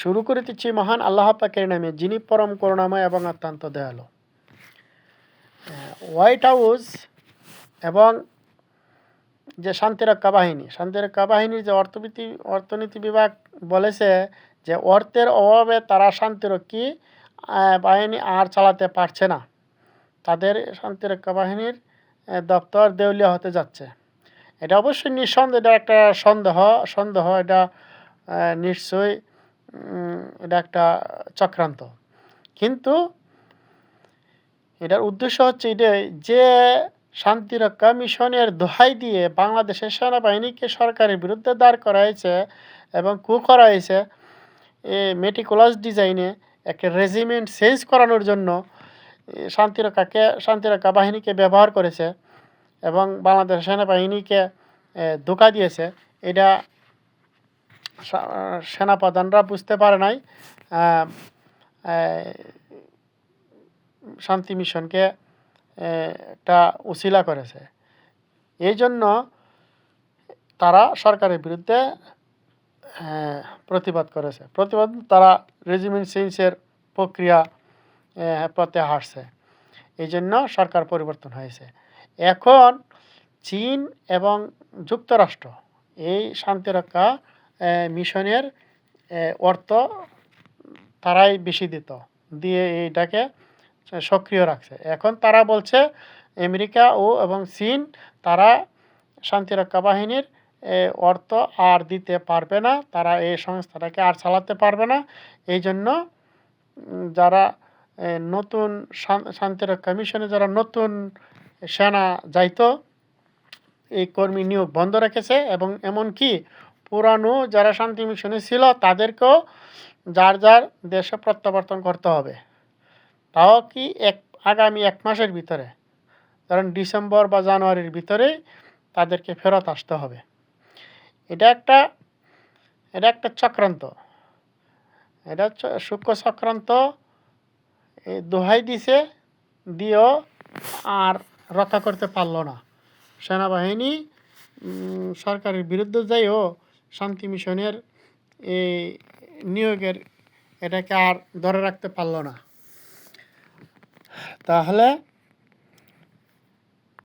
শুরু করিতেছি মহান আল্লাহ পাকের নামে, যিনি পরম করুণাময় এবং অত্যন্ত দয়ালু। হোয়াইট হাউস এবং যে শান্তিরক্ষা বাহিনীর যে অর্থনীতি বিভাগ বলেছে যে অর্থের অভাবে তারা শান্তিরক্ষী বাহিনী আর চালাতে পারছে না। তাদের শান্তিরক্ষা বাহিনীর দপ্তর দেউলিয়া হতে যাচ্ছে। এটা অবশ্যই নিঃসন্দেহ, এটা একটা সন্দেহ, এটা নিশ্চয়ই এটা একটা চক্রান্ত। কিন্তু এটার উদ্দেশ্য হচ্ছে এটাই যে শান্তিরক্ষা মিশনের দোহাই দিয়ে বাংলাদেশের সেনাবাহিনীকে সরকারের বিরুদ্ধে দাঁড় করা হয়েছে এবং করা হয়েছে মেটিকুলাস ডিজাইনে একটা রেজিমেন্ট চেঞ্জ করানোর জন্য শান্তিরক্ষা বাহিনীকে ব্যবহার করেছে এবং বাংলাদেশ সেনাবাহিনীকে ধোঁকা দিয়েছে। এটা সেনাপ্রধানরা বুঝতে পারে নাই, শান্তি মিশনকে একটা উছিলা করেছে। এই জন্য তারা সরকারের বিরুদ্ধে প্রতিবাদ করেছে। তারা রেজিমেন্ট চেঞ্জের প্রক্রিয়া পথে হাঁটছে। এই জন্য সরকার পরিবর্তন হয়েছে। এখন চীন এবং যুক্তরাষ্ট্র এই শান্তিরক্ষা মিশনের অর্থ তারাই বেশি দিয়ে এইটাকে সক্রিয় রাখছে। এখন তারা বলছে আমেরিকা এবং চীন তারা শান্তিরক্ষা বাহিনীর অর্থ আর দিতে পারবে না, তারা এই সংস্থাটাকে আর চালাতে পারবে না। এই জন্য যারা নতুন শান্তিরক্ষা মিশনে যারা নতুন সেনা যাইতো, এই কর্মী নিয়োগ বন্ধ রেখেছে এবং এমনকি পুরানো যারা শান্তি মিশনে ছিল তাদেরকেও যার দেশে প্রত্যাবর্তন করতে হবে। তাও কি আগামী 1 মাসের ভিতরে, কারণ ডিসেম্বর বা জানুয়ারির ভিতরেই তাদেরকে ফেরত আসতে হবে। এটা একটা চক্রান্ত, এটা সূক্ষ্ম চক্রান্ত। দোহাই দিয়েও আর রক্ষা করতে পারল না। সেনাবাহিনী সরকারের বিরুদ্ধে যাইও শান্তি মিশনের এই নিয়োগের এটাকে আর ধরে রাখতে পারল না। তাহলে